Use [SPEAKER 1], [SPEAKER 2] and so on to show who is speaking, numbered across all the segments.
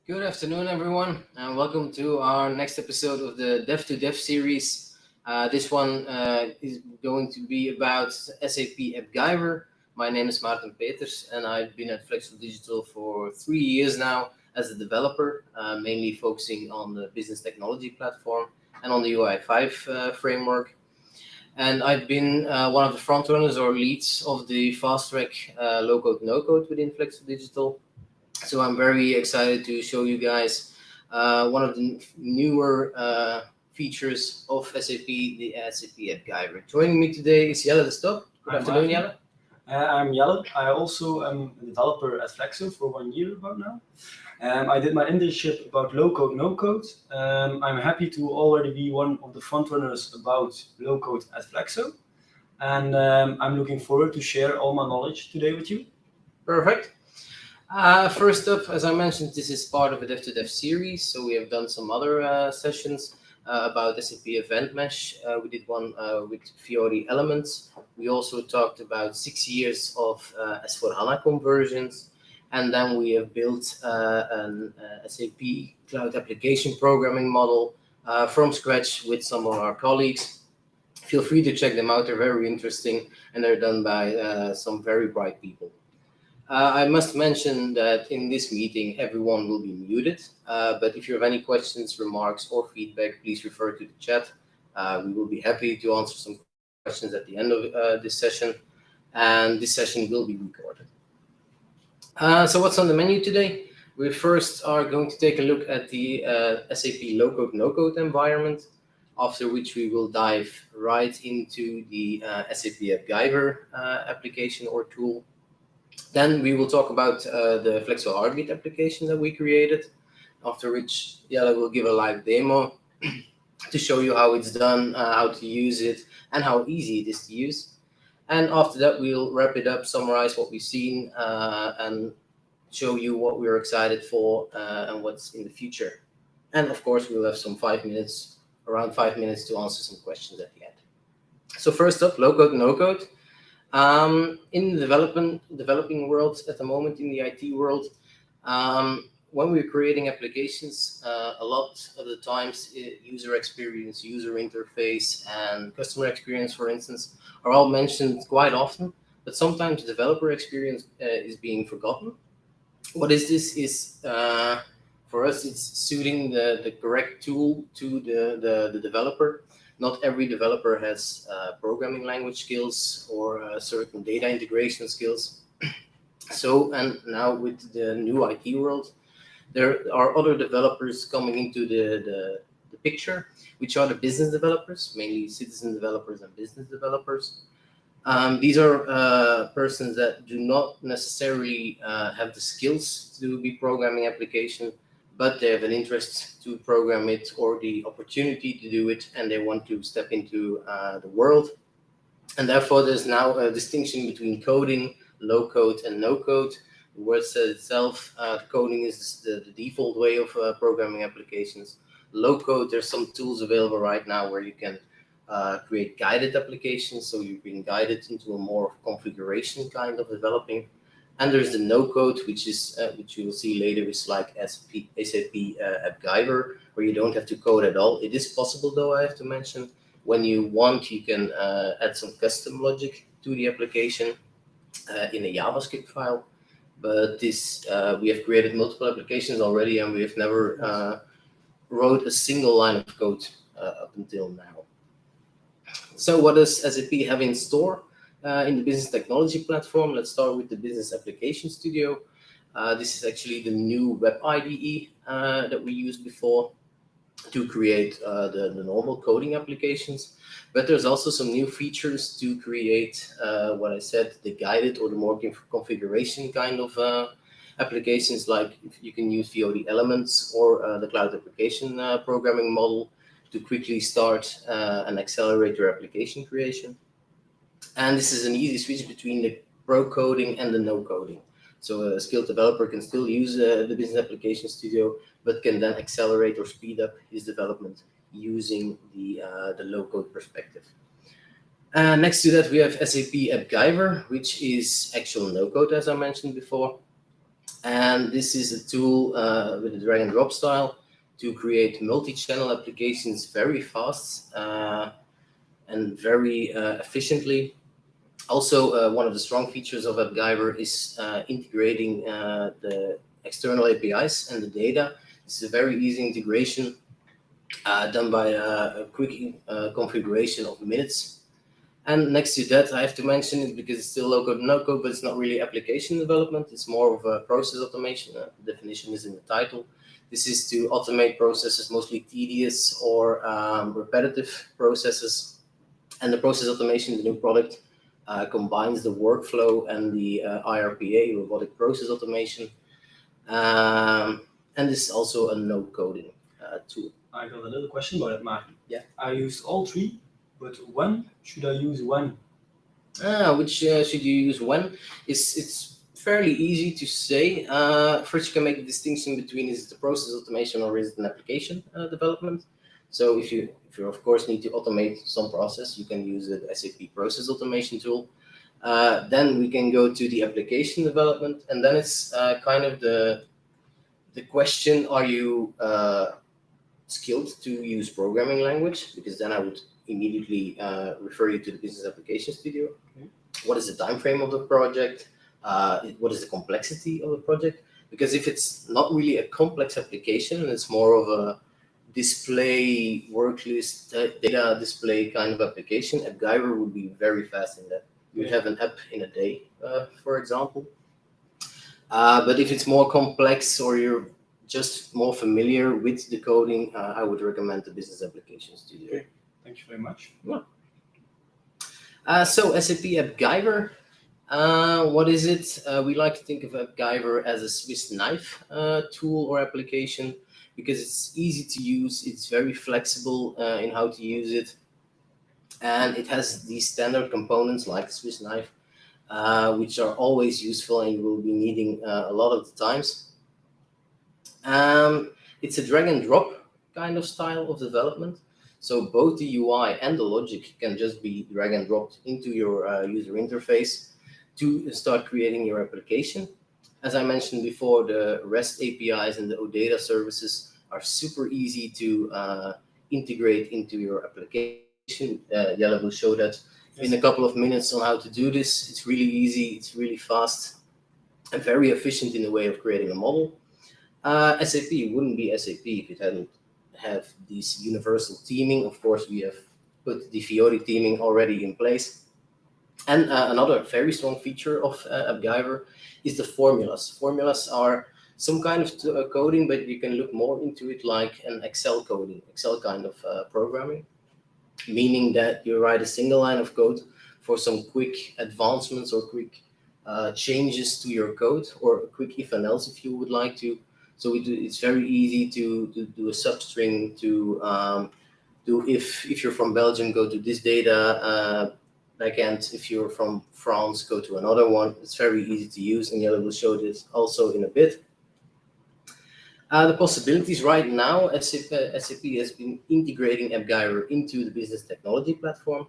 [SPEAKER 1] Good afternoon, everyone, and welcome to our next episode of the Dev2Dev series. This one is going to be about SAP AppGyver. My name is Maarten Peters, and I've been at Flexso Digital for 3 years now as a developer, mainly focusing on the business technology platform and on the UI5 framework. And I've been one of the frontrunners or leads of the fast track low-code, no-code within Flexo Digital. So I'm very excited to show you guys one of the newer features of SAP, the SAP AppGyver. Joining me today is Jelle de Stop. Good afternoon, Jelle.
[SPEAKER 2] I'm Jelle. I also am a developer at Flexo for 1 year about now. I did my internship about low-code, no-code. I'm happy to already be one of the frontrunners about low-code at Flexo. And I'm looking forward to share all my knowledge today with you.
[SPEAKER 1] Perfect. First up, as I mentioned, this is part of a Dev2Dev series. So we have done some other sessions about SAP Event Mesh. We did one with Fiori Elements. We also talked about 6 years of S4HANA conversions. And then we have built an SAP Cloud Application Programming model from scratch with some of our colleagues. Feel free to check them out. They're very interesting, and they're done by some very bright people. I must mention that in this meeting, everyone will be muted. But if you have any questions, remarks, or feedback, please refer to the chat. We will be happy to answer some questions at the end of this session. And this session will be recorded. So what's on the menu today? We first are going to take a look at the SAP Low-Code, No-Code environment, after which we will dive right into the SAP AppGyver application or tool. Then we will talk about the Flexso Heartbeat application that we created, after which Jelle will give a live demo to show you how it's done, how to use it, and how easy it is to use. And after that, we'll wrap it up, summarize what we've seen, and show you what we're excited for and what's in the future. And of course, we'll have some 5 minutes, around 5 minutes to answer some questions at the end. So first up, low-code, no-code. In the developing world at the moment, in the IT world, when we're creating applications, a lot of the times user experience, user interface, and customer experience, for instance, are all mentioned quite often, but sometimes developer experience is being forgotten. What is this? Is for us, it's suiting the correct tool to the developer. Not every developer has programming language skills or certain data integration skills. So, and now with the new IT world, there are other developers coming into the picture, which are the business developers, mainly citizen developers and business developers. These are persons that do not necessarily have the skills to be programming application, but they have an interest to program it or the opportunity to do it, and they want to step into the world. And therefore, there's now a distinction between coding, low code, and no code. The word says itself, coding is the default way of programming applications. Low code, there's some tools available right now where you can create guided applications, so you're being guided into a more configuration kind of developing. And there's the no-code, which you will see later, is like SAP AppGyver, where you don't have to code at all. It is possible, though, I have to mention. When you want, you can add some custom logic to the application in a JavaScript file. But this we have created multiple applications already, and we have never wrote a single line of code up until now. So what does SAP have in store? In the business technology platform, let's start with the business application studio. This is actually the new web IDE that we used before to create the normal coding applications. But there's also some new features to create what I said, the guided or the more configuration kind of applications, like you can use Fiori Elements or the cloud application programming model to quickly start and accelerate your application creation. And this is an easy switch between the pro coding and the no coding. So a skilled developer can still use the business application studio, but can then accelerate or speed up his development using the low code perspective. Next to that, we have SAP AppGyver, which is actual no code, as I mentioned before. And this is a tool with a drag and drop style to create multi-channel applications very fast and very efficiently. Also, one of the strong features of AppGyver is integrating the external APIs and the data. This is a very easy integration done by a quick configuration of minutes. And next to that, I have to mention it because it's still low-code, no-code, but it's not really application development. It's more of a process automation. The definition is in the title. This is to automate processes, mostly tedious or repetitive processes. And the process automation, the new product, combines the workflow and the IRPA, robotic process automation. And this is also a no-coding tool.
[SPEAKER 2] I got a little question about it, Maarten.
[SPEAKER 1] Yeah.
[SPEAKER 2] I used all three, but when should I use when?
[SPEAKER 1] Which should you use when? It's fairly easy to say. First, you can make a distinction between is it a process automation or is it an application development. So if you of course need to automate some process, you can use the SAP process automation tool. Then we can go to the application development, and then it's kind of the question: are you skilled to use programming language? Because then I would immediately refer you to the Business Application Studio.
[SPEAKER 2] Okay.
[SPEAKER 1] What is the time frame of the project? What is the complexity of the project? Because if it's not really a complex application and it's more of a display, work list, data display kind of application, AppGyver would be very fast in that. You'd have an app in a day, for example. But if it's more complex or you're just more familiar with the coding, I would recommend the Business Application Studio.
[SPEAKER 2] Okay. Thank you very much.
[SPEAKER 1] Yeah. So SAP AppGyver, what is it? We like to think of AppGyver as a Swiss knife tool or application because it's easy to use, it's very flexible in how to use it, and it has these standard components like Swiss knife, which are always useful and you will be needing a lot of the times. It's a drag and drop kind of style of development. So both the UI and the logic can just be drag and dropped into your user interface to start creating your application. As I mentioned before, the REST APIs and the OData services are super easy to integrate into your application. Jelle will show that in a couple of minutes on how to do this. It's really easy, it's really fast, and very efficient in the way of creating a model. SAP wouldn't be SAP if it hadn't have this universal teaming. Of course, we have put the Fiori teaming already in place. And another very strong feature of AppGyver is the formulas. Formulas are some kind of coding, but you can look more into it like an Excel coding, Excel kind of programming, meaning that you write a single line of code for some quick advancements or quick changes to your code, or a quick if and else if you would like to. So it's very easy to do a substring, to do if you're from Belgium, go to this data backend. If you're from France, go to another one. It's very easy to use, and Jelle will show this also in a bit. The possibilities right now, SAP has been integrating AppGyver into the business technology platform.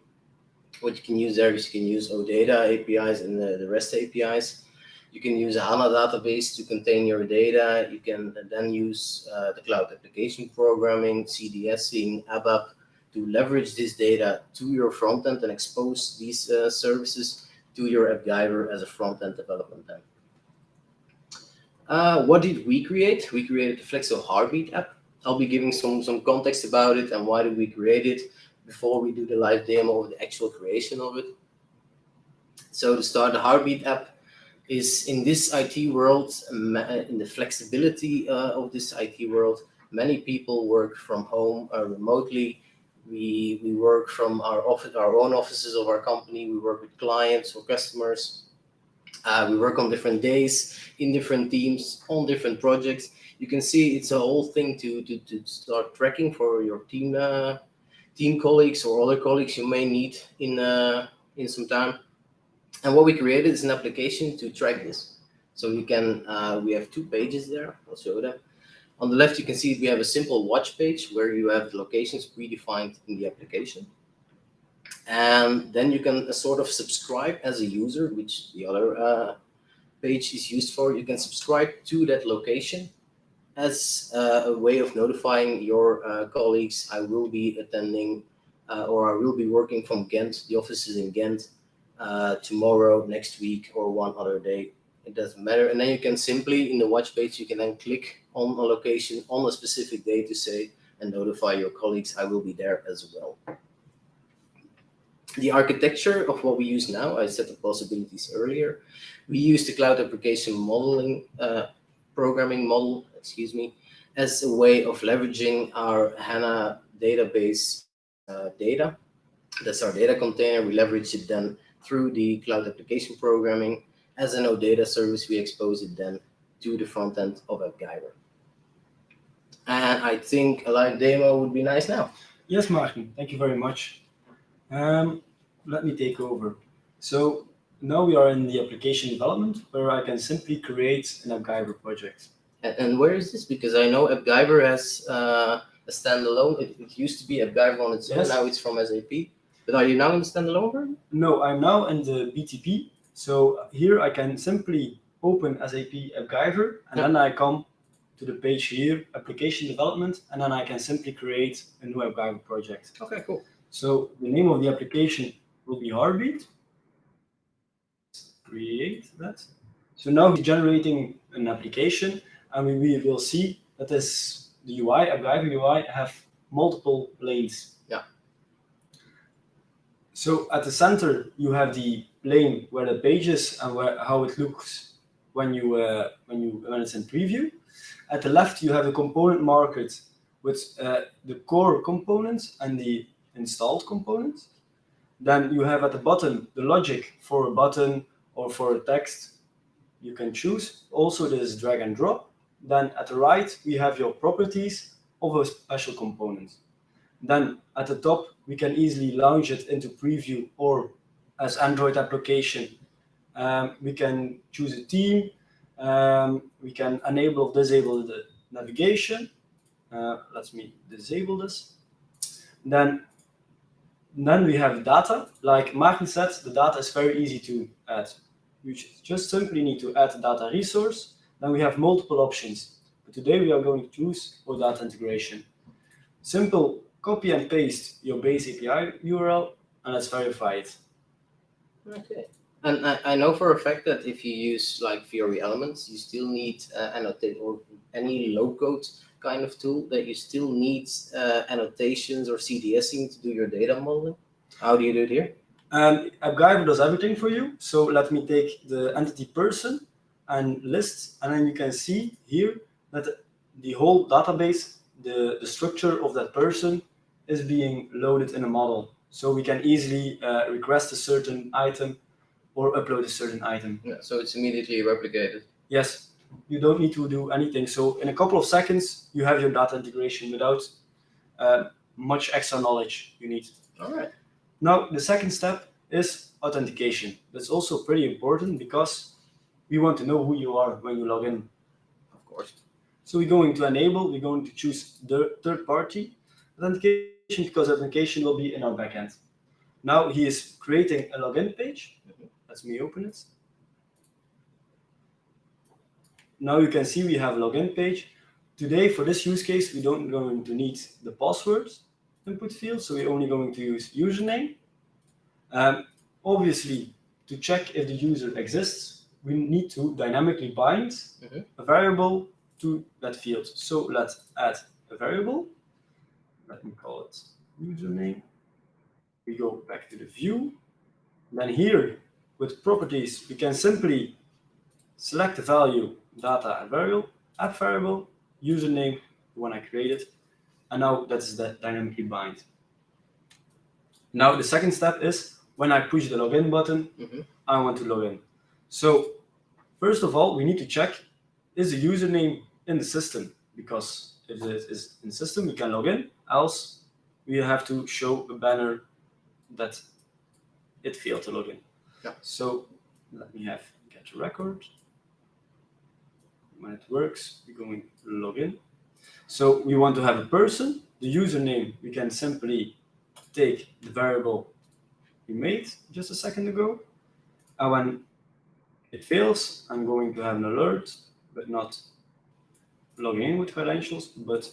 [SPEAKER 1] What you can use there is you can use OData APIs and the REST APIs. You can use a HANA database to contain your data. You can then use the cloud application programming, CDSing, ABAP to leverage this data to your front end and expose these services to your AppGyver as a front end development then. What did we create? We created the Flexso Heartbeat App. I'll be giving some context about it and why did we create it before we do the live demo of the actual creation of it. So to start, the Heartbeat App is in this IT world, in the flexibility of this IT world, many people work from home remotely. We work from our own offices of our company. We work with clients or customers. We work on different days, in different teams, on different projects. You can see it's a whole thing to start tracking for your team colleagues or other colleagues you may need in some time. And what we created is an application to track this. So you can, we have 2 pages there. I'll show them. On the left, you can see we have a simple watch page where you have locations predefined in the application. And then you can sort of subscribe as a user, which the other page is used for, you can subscribe to that location as a way of notifying your colleagues. I will be attending or I will be working from Ghent. The office is in Ghent tomorrow, next week, or one other day. It doesn't matter. And then you can simply, in the watch page, you can then click on a location on a specific day to say and notify your colleagues, I will be there as well. The architecture of what we use now, I said the possibilities earlier. We use the cloud application modeling, programming model, as a way of leveraging our HANA database data. That's our data container. We leverage it then through the cloud application programming. As an OData service, we expose it then to the front end of AppGyver. And I think a live demo would be nice now.
[SPEAKER 2] Yes, Maarten, thank you very much. Let me take over. So now we are in the application development where I can simply create an AppGyver project.
[SPEAKER 1] And where is this? Because I know AppGyver has a standalone. It used to be AppGyver on its own.
[SPEAKER 2] Yes.
[SPEAKER 1] Now it's from SAP. But are you now in the standalone version?
[SPEAKER 2] No, I'm now in the BTP. So here I can simply open SAP AppGyver, and then I come to the page here, application development, and then I can simply create a new AppGyver project.
[SPEAKER 1] Okay, cool.
[SPEAKER 2] So the name of the application will be Heartbeat. Create that. So now we're generating an application, and we will see that the UI, AppGyver UI, have multiple lanes.
[SPEAKER 1] Yeah.
[SPEAKER 2] So at the center you have the plane where the page is and how it looks when it's in preview. At the left you have the component market with the core components and the installed components. Then you have at the bottom the logic for a button or for a text. You can choose. Also this drag and drop. Then at the right we have your properties of a special component. Then at the top we can easily launch it into preview or as Android application. We can choose a theme. We can enable or disable the navigation. Let me disable this. Then we have data. Like Maarten said, the data is very easy to add. You just simply need to add a data resource. Then we have multiple options. But today we are going to choose for data integration. Simple, copy and paste your base API URL and let's verify it.
[SPEAKER 1] Okay. And I know for a fact that if you use like Fiori elements, you still need annotate or any low-code kind of tool that you still need annotations or CDSing to do your data modeling. How do you do it here?
[SPEAKER 2] AppGyver does everything for you. So let me take the entity person and list, and then you can see here that the whole database, the structure of that person is being loaded in a model. So we can easily request a certain item or upload a certain item.
[SPEAKER 1] Yeah, so it's immediately replicated.
[SPEAKER 2] Yes, you don't need to do anything. So in a couple of seconds, you have your data integration without much extra knowledge you need.
[SPEAKER 1] All right.
[SPEAKER 2] Now, the second step is authentication. That's also pretty important because we want to know who you are when you log in.
[SPEAKER 1] Of course.
[SPEAKER 2] So we're going to enable, we're going to choose the third-party authentication because authentication will be in our backend. Now he is creating a login page. Let me open it. Now you can see we have a login page. Today, for this use case, we don't going to need the password input field, so we're only going to use username. Obviously, to check if the user exists, we need to dynamically bind a variable to that field. So let's add a variable. Let me call it username. We go back to the view. Then here, with properties, we can simply select the value, data and variable, app variable, username, the one I created, and now that's the dynamically bind. Now the second step is when I push the login button, I want to log in. So first of all, we need to check, is the username in the system? Because if it is in the system, we can log in, else we have to show a banner that it failed to log in.
[SPEAKER 1] Yeah.
[SPEAKER 2] So let me have get a record. When it works, we're going to log in. So we want to have a person. The username, we can simply take the variable we made just a second ago. And when it fails, I'm going to have an alert, but not logging in with credentials, but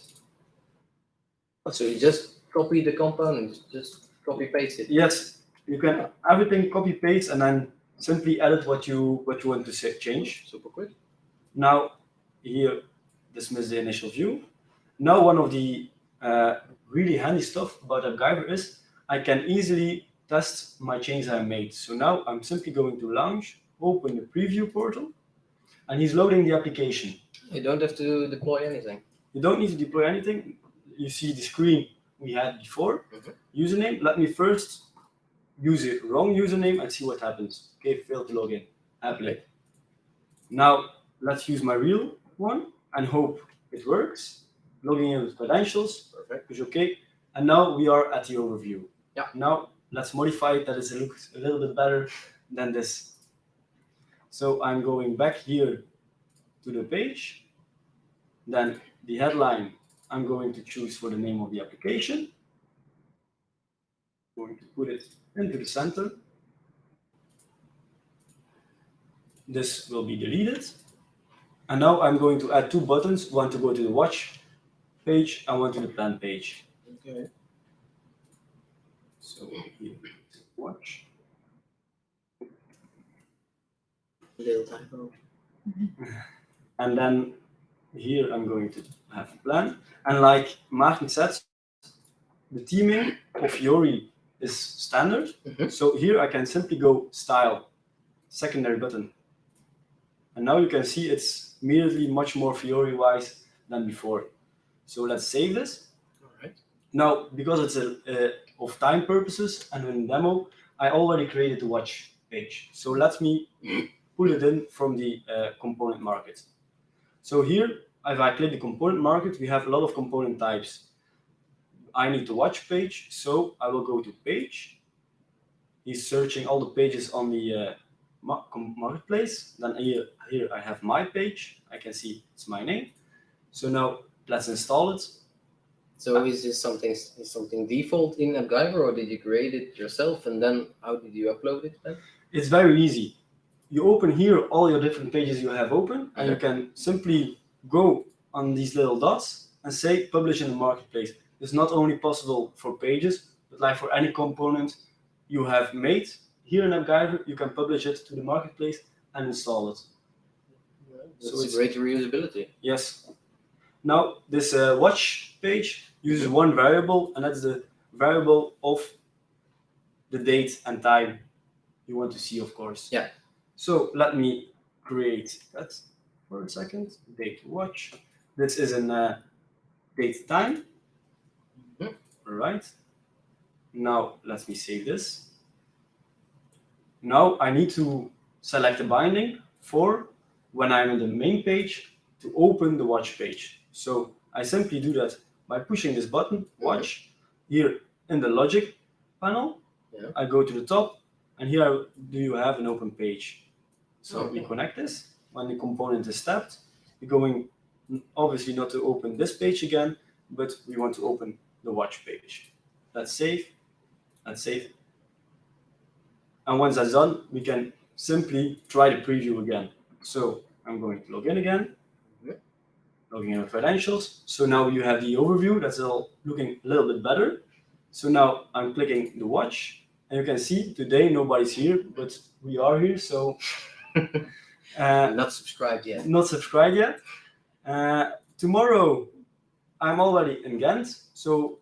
[SPEAKER 1] So you just copy the component, just copy paste it.
[SPEAKER 2] yes, you can everything copy paste and then simply edit what you want to change.
[SPEAKER 1] Super quick.
[SPEAKER 2] Now here, dismiss the initial view. Now one of the really handy stuff about AppGyver is I can easily test my changes I made. So now I'm simply going to launch, open the preview portal, and he's loading the application.
[SPEAKER 1] You don't have to deploy anything.
[SPEAKER 2] You don't need to deploy anything. You see the screen we had before. Username. Let me first use a wrong username and see what happens. Okay, failed to log in. Apply. Now let's use my real one and hope it works. Logging in with credentials.
[SPEAKER 1] Perfect.
[SPEAKER 2] Push OK. And now we are at the overview.
[SPEAKER 1] Yeah.
[SPEAKER 2] Now let's modify it that it looks a little bit better than this. So I'm going back here to the page. Then the headline I'm going to choose for the name of the application. I'm going to put it into the center. This will be deleted. And now I'm going to add two buttons, one to go to the watch page and one to the plan page.
[SPEAKER 1] Okay.
[SPEAKER 2] So here, watch.
[SPEAKER 1] Little typo.
[SPEAKER 2] And then here I'm going to have a plan. And like Maarten said, the theming of Fiori is standard. So here I can simply go style, secondary button. And now you can see it's immediately much more Fiori-wise than before. So let's save this.
[SPEAKER 1] All right.
[SPEAKER 2] Now, because it's of time purposes and in demo, I already created the watch page. So let me pull it in from the component market. So here, if I click the component market, we have a lot of component types. I need the watch page, so I will go to page. He's searching all the pages on the marketplace. Then here I have my page. I can see it's my name. So now let's install it.
[SPEAKER 1] So is this something default in AppGyver, or did you create it yourself? And then how did you upload it then?
[SPEAKER 2] It's very easy. You open here all your different pages you have open, and you can simply go on these little dots and say publish in the marketplace. It's not only possible for pages, but like for any component you have made here in AppGyver, you can publish it to the marketplace and install it.
[SPEAKER 1] That's so it's great reusability.
[SPEAKER 2] Yes. Now this watch page uses one variable, and that's the variable of the date and time you want to see, of course.
[SPEAKER 1] Yeah.
[SPEAKER 2] So let me create that for a second. Date watch. This is a date time. All right. Now let me save this. Now I need to select a binding for when I'm in the main page to open the watch page. So I simply do that by pushing this button, watch, here in the logic panel. Yeah. I go to the top, and here do you have an open page. So we connect this. When the component is tapped, we're going obviously not to open this page again, but we want to open the watch page. Let's save. Let's save. And once that's done, we can simply try the preview again. So I'm going to log in again. Logging in with credentials. So now you have the overview. That's all looking a little bit better. So now I'm clicking the watch, and you can see today nobody's here, but we are here. So
[SPEAKER 1] not subscribed yet.
[SPEAKER 2] Not subscribed yet. Tomorrow I'm already in Ghent. So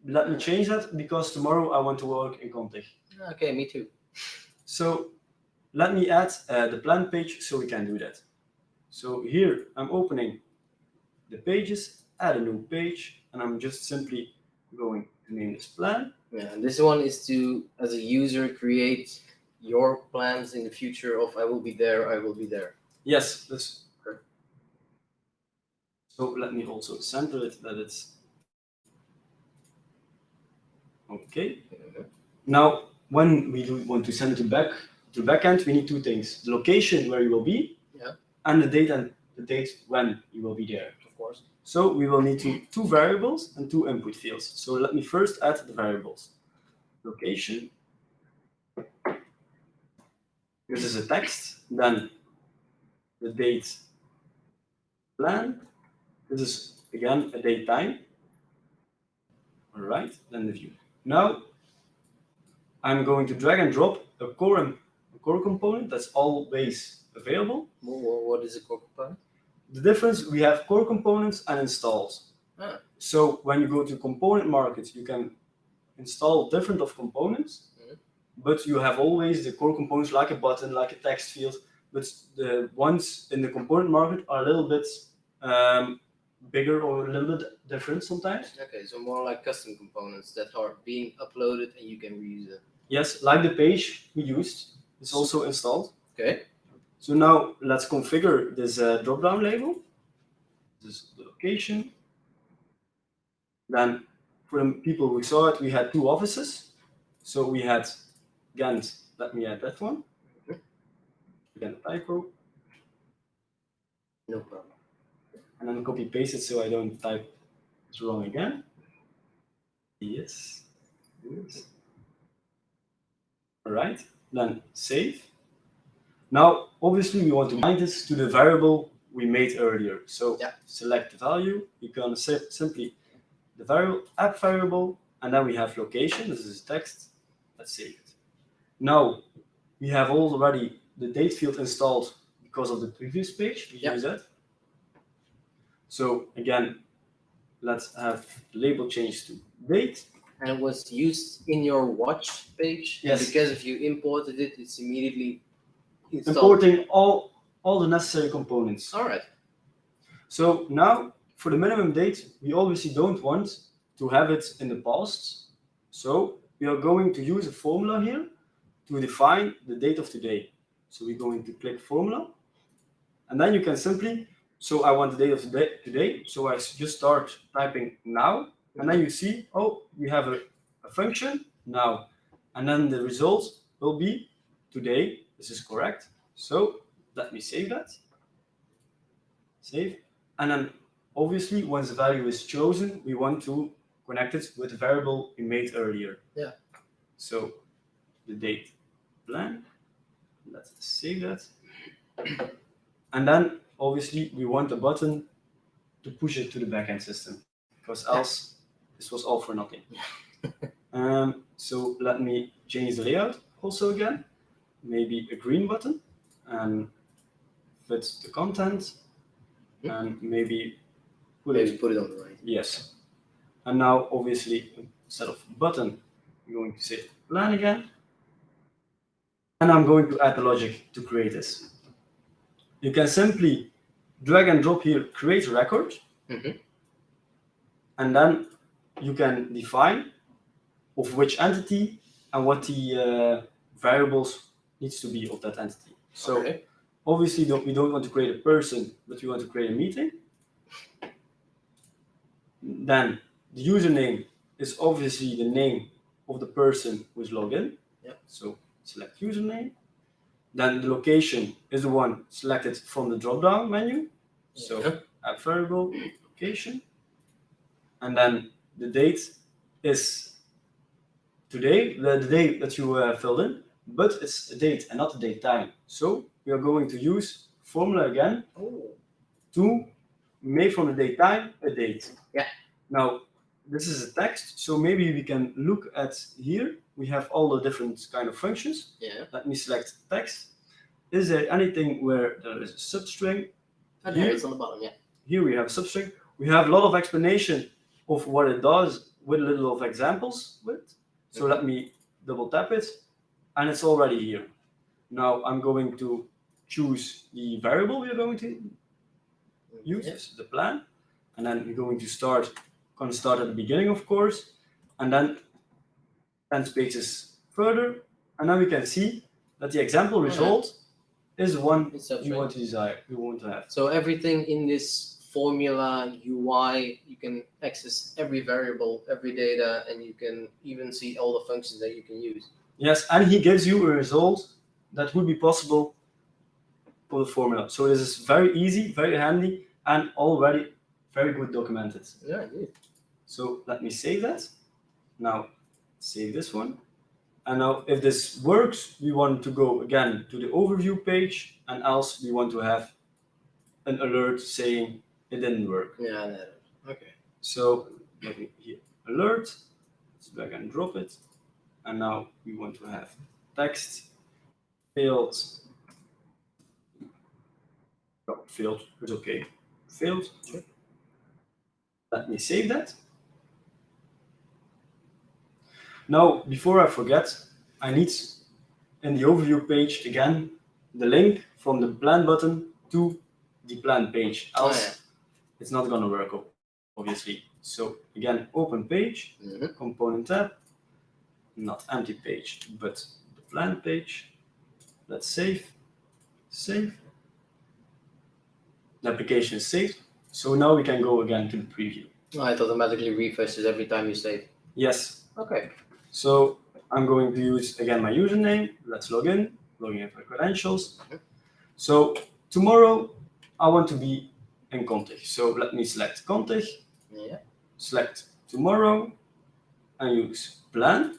[SPEAKER 2] let me change that, because tomorrow I want to work in Contig.
[SPEAKER 1] Okay, me too.
[SPEAKER 2] So let me add the plan page so we can do that. So here I'm opening the pages, add a new page, and I'm just simply going to name this plan.
[SPEAKER 1] Yeah, and this one is to, as a user, create your plans in the future of I will be there, I will be there.
[SPEAKER 2] Yes, this. So let me also center it that it's okay. Now, when we want to send it to backend, we need two things: the location where you will be, and the date when you will be there. Of course. So we will need two variables and two input fields. So let me first add the variables. Location. This is a text. Then the date plan. This is again a date time. All right, then the view. Now I'm going to drag and drop a core component that's always available.
[SPEAKER 1] What is a core component?
[SPEAKER 2] The difference, we have core components and installs. So when you go to component market, you can install different of components, but you have always the core components like a button, like a text field, but the ones in the component market are a little bit bigger or a little bit different sometimes.
[SPEAKER 1] Okay, so more like custom components that are being uploaded and you can reuse it.
[SPEAKER 2] Yes, like the page we used, it's also installed.
[SPEAKER 1] Okay.
[SPEAKER 2] So now let's configure this drop-down label. This is the location. Then for the people who saw it, we had two offices. So we had Ghent, let me add that one. Again, typo.
[SPEAKER 1] No problem.
[SPEAKER 2] And then copy paste it so I don't type it wrong again. Yes. All right, then save. Now, obviously, we want to bind this to the variable we made earlier. So select the value. You can simply the variable app variable, and then we have location. This is text. Let's save it. Now we have already the date field installed because of the previous page. We use that. So again, let's have the label changed to date.
[SPEAKER 1] And it was used in your watch page.
[SPEAKER 2] Yes.
[SPEAKER 1] And because if you imported it, it's immediately installed.
[SPEAKER 2] Importing all the necessary components.
[SPEAKER 1] All right.
[SPEAKER 2] So now for the minimum date, we obviously don't want to have it in the past. So we are going to use a formula here to define the date of today. So we're going to click formula. And then you can simply, so I want the date of today. So I just start typing now. And then you see, oh, we have a function now. And then the result will be today. This is correct. So let me save that. Save. And then obviously, once the value is chosen, we want to connect it with the variable we made earlier.
[SPEAKER 1] Yeah.
[SPEAKER 2] So the date plan. Let's save that. And then obviously we want a button to push it to the backend system, because else this was all for nothing. So let me change the layout also again. Maybe a green button and fit the content, and maybe put it
[SPEAKER 1] on the right.
[SPEAKER 2] Yes. And now obviously instead of button, I'm going to say plan again. And I'm going to add the logic to create this. You can simply drag and drop here, create a record. And then you can define of which entity and what the variables needs to be of that entity. So obviously we don't want to create a person, but we want to create a meeting. Then the username is obviously the name of the person who is logged in. So select username. Then the location is the one selected from the drop-down menu. So app variable, location. And then the date is today, the date that you filled in, but it's a date and not a date time. So we are going to use formula again to make from the date time a date. Now, this is a text, so maybe we can look at here. We have all the different kind of functions. Let me select text. Is there anything where there is a substring?
[SPEAKER 1] Here it's on the bottom,
[SPEAKER 2] Here we have a substring. We have a lot of explanation of what it does with a little of examples with. So let me double tap it, and it's already here. Now I'm going to choose the variable we are going to use, the plan, and then we're going to start at the beginning, of course, and then 10 spaces further, and now we can see that the example result is the one you want to have.
[SPEAKER 1] So everything in this formula UI, you can access every variable, every data, and you can even see all the functions that you can use.
[SPEAKER 2] Yes, and he gives you a result that would be possible for the formula. So this is very easy, very handy, and already very good documented.
[SPEAKER 1] Yeah, indeed.
[SPEAKER 2] So let me save that. Now save this one. And now if this works, we want to go again to the overview page, and else we want to have an alert saying it didn't work.
[SPEAKER 1] Yeah, no. Okay.
[SPEAKER 2] So let me here alert. So drag and drop it. And now we want to have text failed. Oh, failed. It's okay. Failed.
[SPEAKER 1] Sure.
[SPEAKER 2] Let me save that. Now, before I forget, I need in the overview page again the link from the plan button to the plan page. Else, it's not going to work, obviously. So again, open page, component tab, not empty page, but the plan page. Let's save. Save. The application is saved. So now we can go again to the preview.
[SPEAKER 1] Oh, it automatically refreshes every time you save.
[SPEAKER 2] Yes.
[SPEAKER 1] Okay.
[SPEAKER 2] So I'm going to use again my username. Let's log in for credentials. So tomorrow I want to be in Contig. So let me select Contig.
[SPEAKER 1] Yeah.
[SPEAKER 2] Select tomorrow and use plan.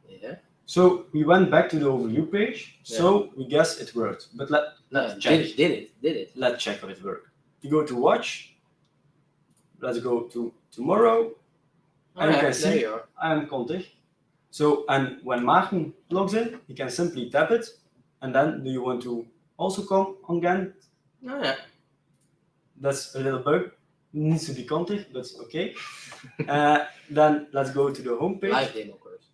[SPEAKER 1] Yeah.
[SPEAKER 2] So we went back to the overview page. So we guess it worked. But let's check.
[SPEAKER 1] Did it?
[SPEAKER 2] Let's check if it worked. You go to watch. Let's go to tomorrow. And you can see I am Contig. So, and when Maarten logs in, he can simply tap it. And then, do you want to also come on again?
[SPEAKER 1] Oh, yeah.
[SPEAKER 2] That's a little bug. It needs to be Contig, but okay. Then let's go to the home page.
[SPEAKER 1] Live demo course.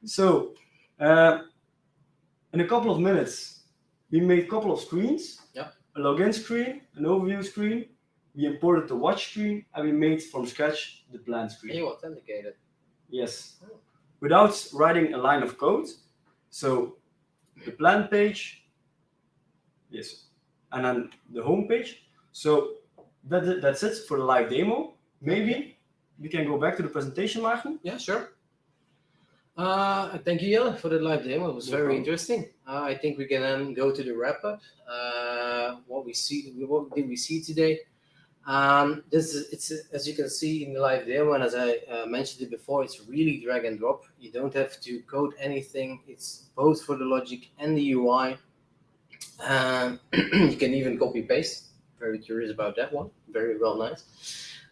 [SPEAKER 2] So, in a couple of minutes, we made a couple of screens.
[SPEAKER 1] Yeah.
[SPEAKER 2] A login screen, an overview screen. We imported the watch screen, and we made from scratch the plan screen.
[SPEAKER 1] And you authenticated.
[SPEAKER 2] Yes. Oh. Without writing a line of code. So the plan page, yes, and then the home page. So that's it for the live demo. Maybe we can go back to the presentation, Maarten.
[SPEAKER 1] Yeah, sure. Thank you, Jelle, for the live demo. It was very interesting. I think we can then go to the wrap up. What did we see today? It's as you can see in the live demo, and as I mentioned it before, it's really drag and drop. You don't have to code anything. It's both for the logic and the UI. You can even copy paste. Very curious about that one. Very well, nice.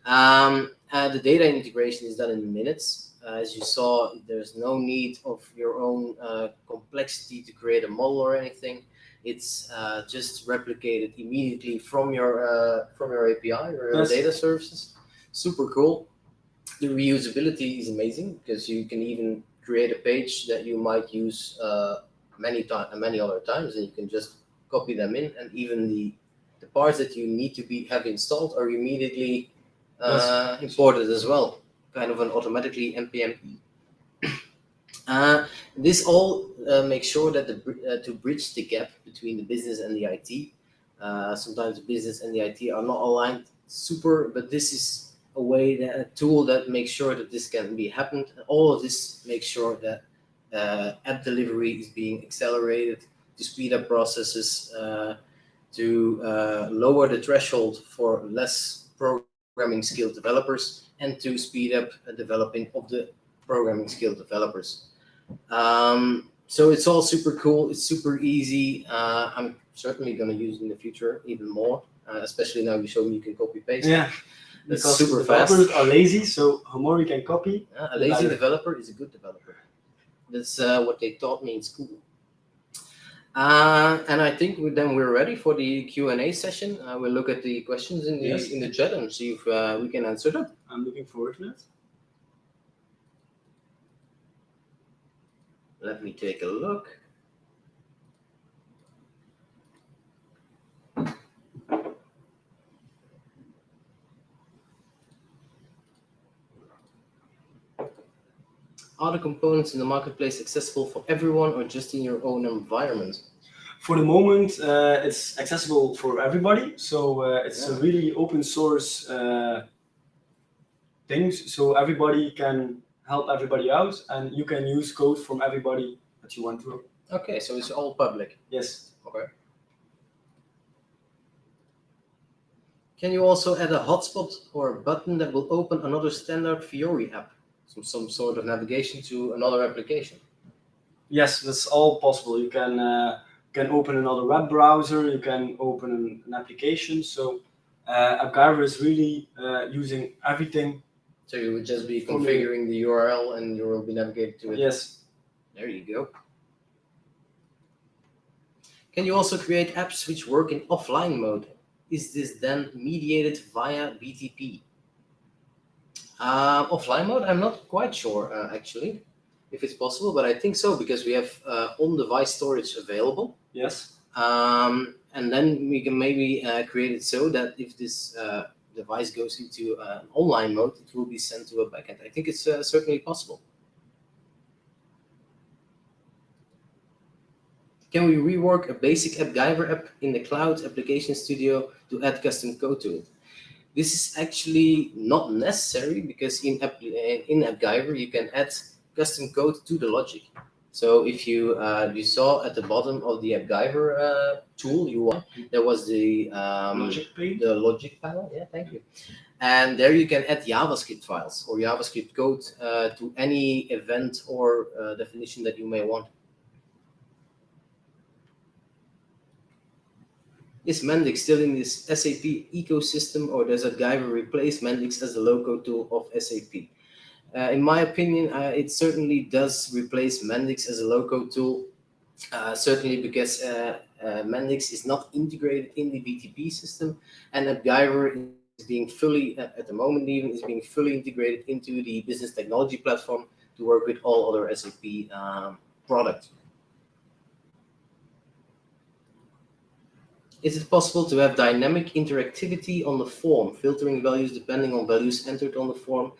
[SPEAKER 1] The data integration is done in minutes. As you saw, there's no need of your own complexity to create a model or anything. It's just replicated immediately from your API or your data services. Super cool. The reusability is amazing because you can even create a page that you might use many other times, and you can just copy them in, and even the parts that you need to have installed are immediately imported as well. Kind of an automatically npm. This all makes sure that to bridge the gap between the business and the IT. Sometimes the business and the IT are not aligned super, but this is a tool that makes sure that this can be happened. And all of this makes sure that app delivery is being accelerated to speed up processes, to lower the threshold for less programming skilled developers, and to speed up developing of the programming skilled developers. So it's all super cool. It's super easy. I'm certainly going to use it in the future even more, especially now you show me you can copy paste.
[SPEAKER 2] Yeah,
[SPEAKER 1] that's
[SPEAKER 2] because
[SPEAKER 1] super fast.
[SPEAKER 2] Developers are lazy, so the more you can copy.
[SPEAKER 1] A lazy developer is a good developer. That's what they taught me in school. And I think we're ready for the Q&A session. We'll look at the questions in the chat and see if we can answer them.
[SPEAKER 2] I'm looking forward to that.
[SPEAKER 1] Let me take a look. Are the components in the marketplace accessible for everyone or just in your own environment?
[SPEAKER 2] For the moment, it's accessible for everybody. So it's a really open source thing. So everybody can help everybody out, and you can use code from everybody that you want to.
[SPEAKER 1] Okay, so it's all public.
[SPEAKER 2] Yes.
[SPEAKER 1] Okay. Can you also add a hotspot or a button that will open another standard Fiori app? Some sort of navigation to another application?
[SPEAKER 2] Yes, that's all possible. You can can open another web browser, you can open an application. So AppGyver is really using everything.
[SPEAKER 1] So you would just be configuring the URL and you will be navigated to it.
[SPEAKER 2] Yes.
[SPEAKER 1] There you go. Can you also create apps which work in offline mode? Is this then mediated via BTP? Offline mode, I'm not quite sure actually if it's possible, but I think so because we have on-device storage available.
[SPEAKER 2] Yes.
[SPEAKER 1] And then we can maybe create it so that if this device goes into online mode, it will be sent to a backend. I think it's certainly possible. Can we rework a basic AppGyver app in the Cloud Application Studio to add custom code to it? This is actually not necessary because in AppGyver you can add custom code to the logic. So if you saw at the bottom of the AppGyver tool UI, there was the logic panel. Yeah, thank you. And there you can add JavaScript files or JavaScript code to any event or definition that you may want. Is Mendix still in this SAP ecosystem, or does AppGyver replace Mendix as the Low-Code tool of SAP? In my opinion, it certainly does replace Mendix as a Low-Code tool, certainly because Mendix is not integrated in the BTP system, and AppGyver is being fully, at the moment even, is being fully integrated into the business technology platform to work with all other SAP products. Is it possible to have dynamic interactivity on the form, filtering values depending on values entered on the form,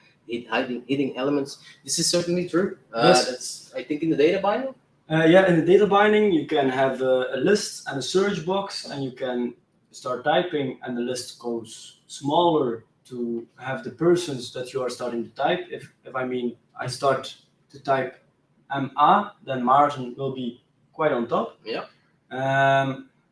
[SPEAKER 1] hiding elements? This is certainly true.
[SPEAKER 2] Yes.
[SPEAKER 1] That's, I think, in the data binding.
[SPEAKER 2] Yeah, in the data binding, you can have a list and a search box, and you can start typing, and the list goes smaller to have the persons that you are starting to type. If I start to type MA, then Maarten will be quite on top.
[SPEAKER 1] Yeah.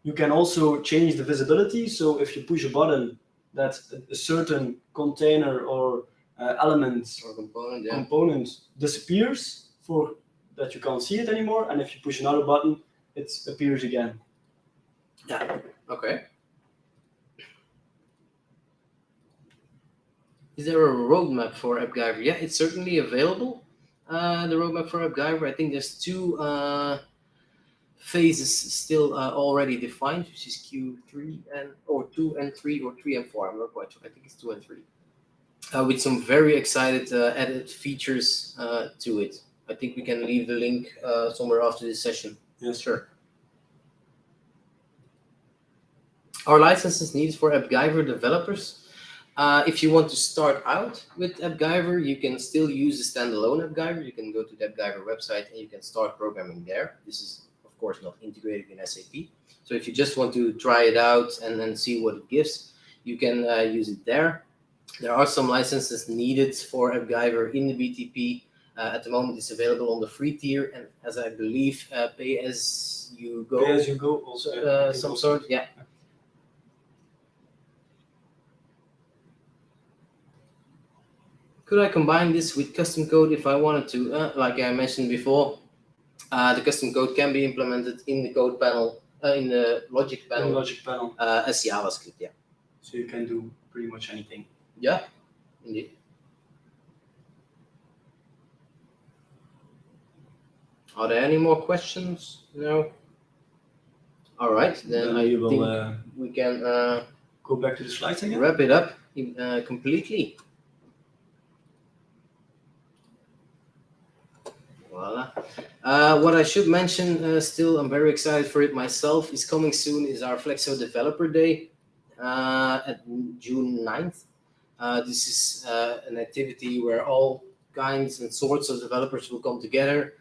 [SPEAKER 2] You can also change the visibility. So if you push a button, that a certain container or element
[SPEAKER 1] or
[SPEAKER 2] component disappears for that you can't see it anymore. And if you push another button, it appears again.
[SPEAKER 1] Yeah. Okay. Is there a roadmap for AppGyver? Yeah, it's certainly available. The roadmap for AppGyver, I think there's two phases still already defined, which is Q3 or 2 and 3 or 3 and 4. I'm not quite sure. I think it's 2 and 3. With some very excited added features to it. I think we can leave the link somewhere after this session.
[SPEAKER 2] Yes,
[SPEAKER 1] sure. Are licenses needed for AppGyver developers? If you want to start out with AppGyver, you can still use the standalone AppGyver. You can go to the AppGyver website and you can start programming there. This is, of course, not integrated in SAP. So if you just want to try it out and then see what it gives, you can use it there. There are some licenses needed for AppGyver in the BTP. At the moment, it's available on the free tier, and as I believe, pay as you go.
[SPEAKER 2] Pay as you go also.
[SPEAKER 1] Some sort, yeah. Could I combine this with custom code if I wanted to? Like I mentioned before, the custom code can be implemented in the code panel, in the logic panel, as JavaScript, yeah.
[SPEAKER 2] So you can do pretty much anything.
[SPEAKER 1] Yeah, indeed. Are there any more questions? No? All right, then I think we can
[SPEAKER 2] go back to the slides again.
[SPEAKER 1] Wrap it up completely. Voila. What I should mention still, I'm very excited for it myself, is coming soon is our Flexso Developer Day at June 9th. This is an activity where all kinds and sorts of developers will come together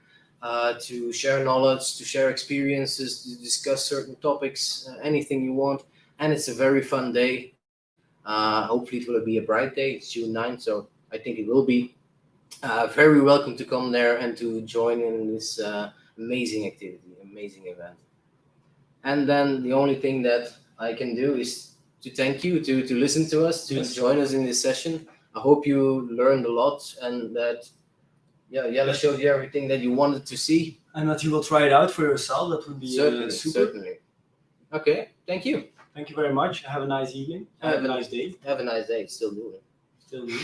[SPEAKER 1] to share knowledge, to share experiences, to discuss certain topics, anything you want. And it's a very fun day. Hopefully it will be a bright day. It's June 9th, so I think it will be. Very welcome to come there and to join in this amazing activity, amazing event. And then the only thing that I can do is to thank you to listen to us, to join us in this session. I hope you learned a lot and that Yeah, Jelle showed you everything that you wanted to see.
[SPEAKER 2] And that you will try it out for yourself. That would be super.
[SPEAKER 1] Certainly. Okay, thank you.
[SPEAKER 2] Thank you very much. Have a nice evening. Have a nice day.
[SPEAKER 1] Have a nice day. Still doing it.
[SPEAKER 2] Still do.